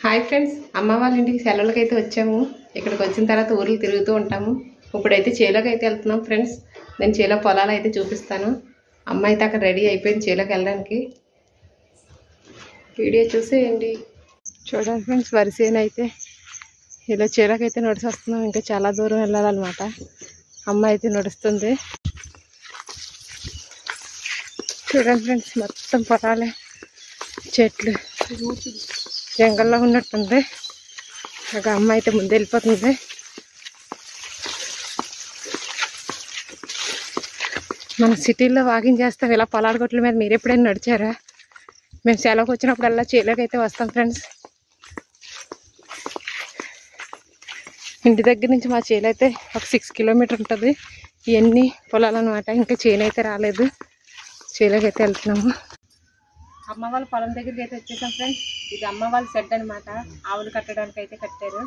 Hi friends, అమ్మ వాళ్ళ ఇంటికి సెలవులకైతే వచ్చాము. ఇక్కడికి వచ్చిన తర్వాత ఊర్లు తిరుగుతూ ఉంటాము. ఇప్పుడైతే చేలోకి అయితే వెళ్తున్నాం ఫ్రెండ్స్. నేను చేలో పొలాలు అయితే చూపిస్తాను. అమ్మ అయితే అక్కడ రెడీ అయిపోయింది చేలోకి వెళ్ళడానికి. వీడియో చూసేయండి. చూడండి ఫ్రెండ్స్, వరిసేన అయితే ఇలా చేలోకి అయితే నడిచి వస్తున్నాం. ఇంకా చాలా దూరం వెళ్ళాలన్నమాట. అమ్మ అయితే నడుస్తుంది. చూడండి ఫ్రెండ్స్, మొత్తం పొలాలే, చెట్లు, జంగల్లో ఉన్నట్టుంది. ఒక అమ్మ అయితే ముందు వెళ్ళిపోతుంది. మన సిటీల్లో వాకింగ్ చేస్తాం. ఇలా పొలాల గొట్ల మీద మీరు ఎప్పుడైనా నడిచారా? మేము సెలవుకి వచ్చినప్పుడల్లా చేలోకి అయితే వస్తాం ఫ్రెండ్స్. ఇంటి దగ్గర నుంచి మా చేలు అయితే ఒక 6 కిలోమీటర్ ఉంటుంది. ఇవన్నీ పొలాలు అనమాట. ఇంకా చేను అయితే రాలేదు. చేలోకి అయితే వెళ్తున్నాము. అమ్మ వాళ్ళ పొలం దగ్గరికి అయితే వచ్చేసాం ఫ్రెండ్స్. ఇది అమ్మ వాళ్ళ షెడ్ అనమాట. ఆవులు కట్టడానికి అయితే కట్టారు.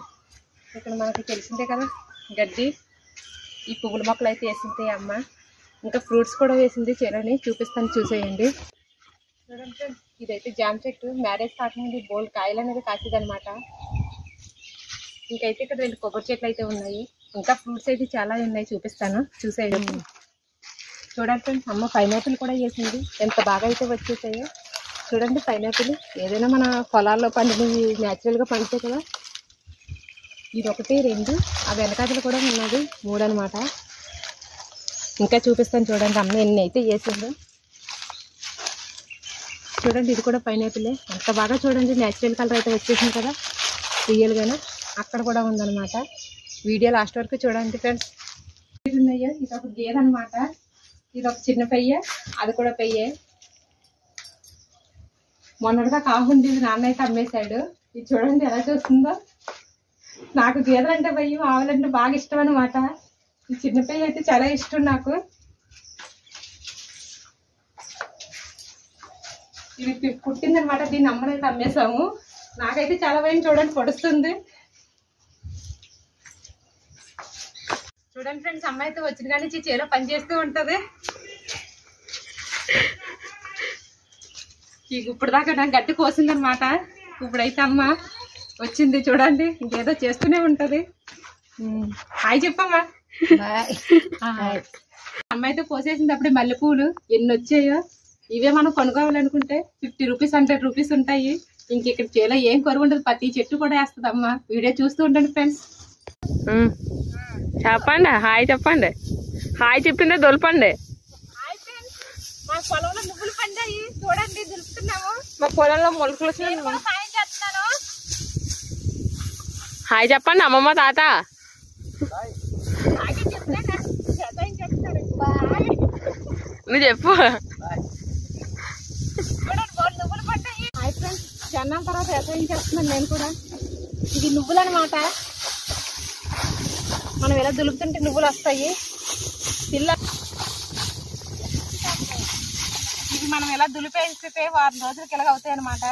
ఇక్కడ మనకి తెలిసిందే కదా, గడ్డి, ఈ పువ్వుల మొక్కలు అయితే వేసింది అమ్మ. ఇంకా ఫ్రూట్స్ కూడా వేసింది చేలోని. చూపిస్తాను, చూసేయండి. చూడండి ఫ్రెండ్స్, ఇదైతే జామ చెట్టు. మ్యారేజ్ కాకముందు బోల్డ్ కాయలు అనేది కాసేది అనమాట. ఇంకైతే ఇక్కడ 2 కొబ్బరి చెట్లు అయితే ఉన్నాయి. ఇంకా ఫ్రూట్స్ అయితే చాలా ఉన్నాయి, చూపిస్తాను, చూసేయండి. చూడండి ఫ్రెండ్స్, అమ్మ పైనాపిల్ కూడా వేసింది. ఎంత బాగా అయితే వచ్చేసాయో చూడండి. పైనాపిల్ ఏదైనా మన పొలాల్లో పండినవి న్యాచురల్గా పండుతాయి కదా. ఇది 1, 2, ఆ వెనకాతలు కూడా ఉన్నది 3 అనమాట. ఇంకా చూపిస్తాను చూడండి అమ్మ ఎన్ని అయితే వేసిందో. చూడండి, ఇది కూడా పైనాపిలే. ఎంత బాగా చూడండి, న్యాచురల్ కలర్ అయితే వచ్చేసింది కదా రియల్గానే. అక్కడ కూడా ఉందన్నమాట. వీడియో లాస్ట్ వరకు చూడండి ఫ్రెండ్స్. ఉన్నాయో ఇది ఒక గేదె అనమాట. ఇది ఒక చిన్న పెయ్య, అది కూడా పెయ్యే. మొన్నటిగా కాకుండా ఇది నాన్న అయితే అమ్మేశాడు. ఇది చూడండి ఎలా చూస్తుందో. నాకు గేదెలు అంటే భయం, ఆవులంటే బాగా ఇష్టం అనమాట. ఈ చిన్న పెయ్య అయితే చాలా ఇష్టం నాకు. ఇది పుట్టిందనమాట. దీన్ని అమ్మనైతే అమ్మేశాము. నాకైతే చాలా భయం. చూడండి, పొడుస్తుంది. చూడండి ఫ్రెండ్స్, అమ్మ అయితే వచ్చిన కానీ చేలో పని చేస్తూ ఉంటది. ఇప్పుడు దాకా నాకు గడ్డి కోసిందనమాట. ఇప్పుడైతే అమ్మ వచ్చింది. చూడండి, ఇంకేదో చేస్తూనే ఉంటది. హాయ్ చెప్పమ్మా. అమ్మ అయితే కోసేసింది. అప్పుడే మల్లెపూలు ఎన్ని వచ్చాయో. ఇవే మనం కొనుక్కోవాలనుకుంటే 50 రూపీస్, 100 రూపీస్ ఉంటాయి. ఇంక ఇక్కడ చేలో ఏం కొరువు ఉండదు. ప్రతి చెట్టు కూడా వేస్తుంది అమ్మ. వీడియో చూస్తూ ఉండండి ఫ్రెండ్స్. చెప్పండి, హాయ్ చెప్పండి. హాయ్ చెప్పిందే దొలపండి. మా పొలంలో నువ్వులు పండాయి. చూడండి, దులుపుతున్నాము. మా పొలంలో మొలకలు వచ్చినాయి. హాయ్ చెప్పండి అమ్మమ్మ, తాత. నువ్వు చెప్పు. నువ్వులు పండాయి. హాయ్ ఫ్రెండ్స్, జన్నం తర్వాత వ్యవసాయం చేస్తున్నాను నేను కూడా. ఇది నువ్వులు అనమాట. మనం ఎలా దులుపుతుంటే నువ్వులు వస్తాయి. ఇది మనం ఎలా దులిపేస్తే వారం రోజులకి ఎలాగ అవుతాయి అనమాట.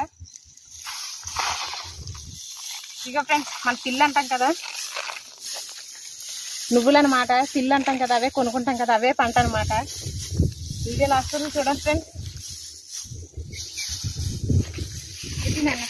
ఇక ఫ్రెండ్స్, మన పిల్లు అంటాం కదా, నువ్వులు అనమాట. పిల్లు అంటాం కదా, అవే కొనుక్కుంటాం కదా, అవే పంట అనమాట. వీడియో లాస్ట్ చూడండి ఫ్రెండ్స్. ఇది నాన్న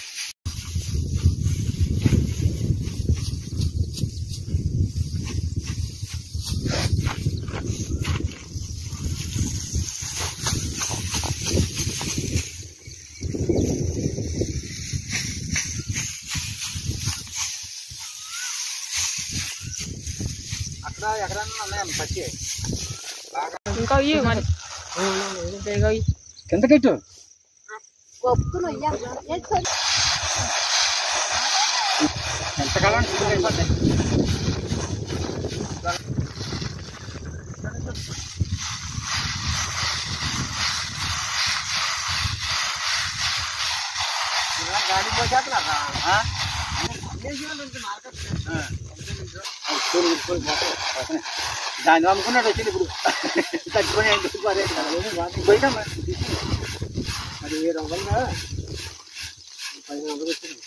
ఇంకా మరి కిందకెట్టు. ఎంతకాలం గాడి పోసేస్తున్నారా? దాన్ని అమ్ముకున్నాడు వచ్చింది. ఇప్పుడు తగ్గిపోయి పోయినామా అది 7 వందలుగా 10 వందలు వచ్చింది.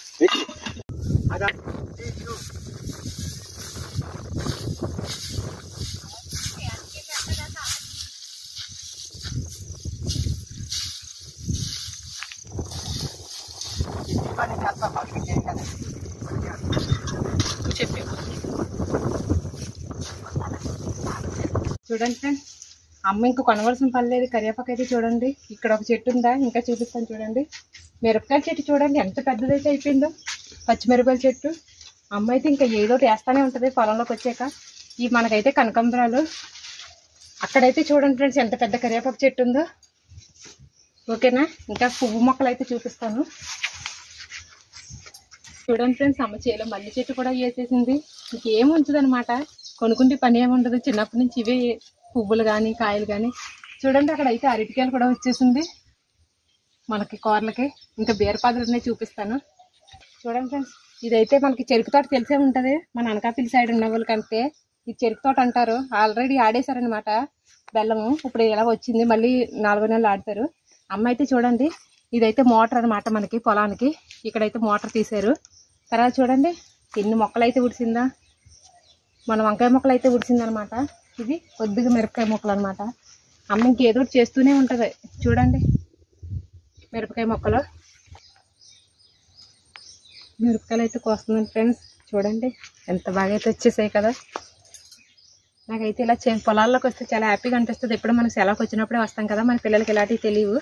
చేస్తా చూడండి ఫ్రెండ్స్, అమ్మ ఇంకా కొనవలసిన పని లేదు. కరివేపాకు అయితే చూడండి, ఇక్కడ ఒక చెట్టు ఉందా, ఇంకా చూపిస్తాను చూడండి. మిరపకాయల చెట్టు చూడండి ఎంత పెద్దదైతే అయిపోయిందో. పచ్చిమిరపకాయల చెట్టు అమ్మ అయితే ఇంకా ఏదో వేస్తానే ఉంటుంది పొలంలోకి వచ్చాక. ఇవి మనకైతే కనకాంబరాలు. అక్కడైతే చూడండి ఫ్రెండ్స్ ఎంత పెద్ద కరివేపాకు చెట్టు ఉందో. ఓకేనా, ఇంకా పువ్వు మొక్కలు అయితే చూపిస్తాను చూడండి ఫ్రెండ్స్. అమ్మ చేలో మల్లి చెట్టు కూడా వేసేసింది. ఇంకేం ఉంచదు అనమాట, కొనుక్కుంటే పని ఏముండదు. చిన్నప్పటి నుంచి ఇవే పువ్వులు కానీ కాయలు కానీ. చూడండి అక్కడ అయితే అరటికాయలు కూడా వచ్చేసింది మనకి కూరలకి. ఇంకా బీరపాదులు చూపిస్తాను చూడండి ఫ్రెండ్స్. ఇదైతే మనకి చెరుకు తోట తెలిసే ఉంటుంది, మన అనకాపల్లి సైడ్ ఉన్న వాళ్ళకంటే ఇది చెరుకు తోట అంటారు. ఆల్రెడీ ఆడేశారనమాట బెల్లము. ఇప్పుడు ఎలా వచ్చింది, మళ్ళీ 4 నెలలు ఆడతారు. అమ్మ అయితే చూడండి, ఇదైతే మోటార్ అనమాట మనకి పొలానికి. ఇక్కడైతే మోటార్ తీశారు. తర్వాత చూడండి ఎన్ని మొక్కలు అయితే ఉడిసిందా. మన వంకాయ మొక్కలు అయితే ఉడిసిందనమాట. ఇది కొద్దిగా మిరపకాయ మొక్కలు అనమాట. అమ్మ ఇంకేదో చేస్తూనే ఉంటుంది. చూడండి మిరపకాయ మొక్కలు, మిరపకాయలు అయితే కోస్తుందండి ఫ్రెండ్స్. చూడండి ఎంత బాగా అయితే వచ్చేసాయి కదా. నాకైతే ఇలా పొలాల్లోకి వస్తే చాలా హ్యాపీగా అనిపిస్తుంది. ఎప్పుడు మనం సెలవుకి వచ్చినప్పుడే వస్తాం కదా, మన పిల్లలకి ఇలాంటివి తెలియవు.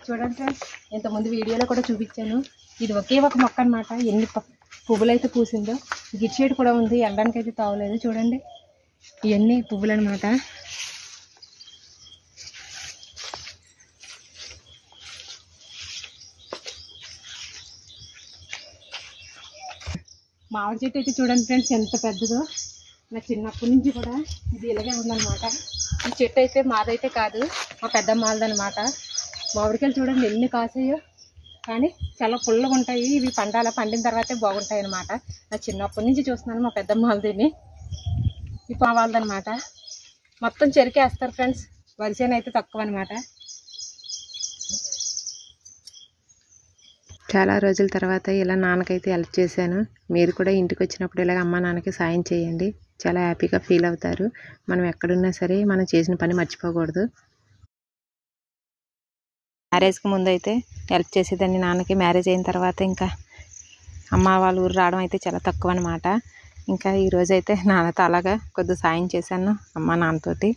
చూడండి ఫ్రెండ్స్, ఇంతకుముందు వీడియోలో కూడా చూపించాను. ఇది ఒకే ఒక మొక్క అనమాట. ఎన్ని పువ్వులు అయితే పూసిందో. గిట్ షేడ్ కూడా ఉంది, ఎండడానికి అయితే తావలేదు. చూడండి ఇవన్నీ పువ్వులు అనమాట. మామిడి చెట్టు అయితే చూడండి ఫ్రెండ్స్ ఎంత పెద్దదో. నా చిన్నప్పటి నుంచి కూడా ఇది ఇలాగే ఉందన్నమాట. ఈ చెట్టు అయితే మాదైతే కాదు, మా పెద్దమ్మాలదనమాట. మామిడికాయలు చూడండి ఎన్ని కాసాయో, కానీ చాలా పుల్లగా ఉంటాయి. ఇవి పండిన తర్వాతే బాగుంటాయి అనమాట. నా చిన్నప్పటి నుంచి చూస్తున్నాను మా పెద్దమ్మాలదిని. ఈ వాళ్ళదనమాట. మొత్తం చెరికేస్తారు ఫ్రెండ్స్, వరిసేన అయితే తక్కువ అనమాట. చాలా రోజుల తర్వాత ఇలా నాన్నకైతే హెల్ప్ చేశాను. మీరు కూడా ఇంటికి వచ్చినప్పుడు ఇలాగ అమ్మ నాన్నకి సాయం చేయండి, చాలా హ్యాపీగా ఫీల్ అవుతారు. మనం ఎక్కడున్నా సరే మనం చేసిన పని మర్చిపోకూడదు. మ్యారేజ్కి ముందు అయితే హెల్ప్ చేసేదాన్ని నాన్నకి. మ్యారేజ్ అయిన తర్వాత ఇంకా అమ్మ వాళ్ళ ఊరు రావడం అయితే చాలా తక్కువ అనమాట. ఇంకా ఈరోజైతే నాన్నతో అలాగా కొద్దిగా సాయం చేశాను అమ్మ నాన్నతోటి.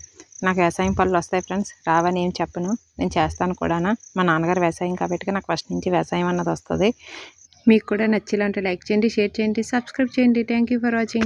నాకు వ్యవసాయం పనులు వస్తాయి ఫ్రెండ్స్, రావని ఏం చెప్పను, నేను చేస్తాను కూడా. మా నాన్నగారు వ్యవసాయం కాబట్టి నాకు ఫస్ట్ నుంచి వ్యవసాయం అన్నది వస్తుంది. మీకు కూడా నచ్చిలాంటి లైక్ చేయండి, షేర్ చేయండి, సబ్స్క్రైబ్ చేయండి. Thank you for watching.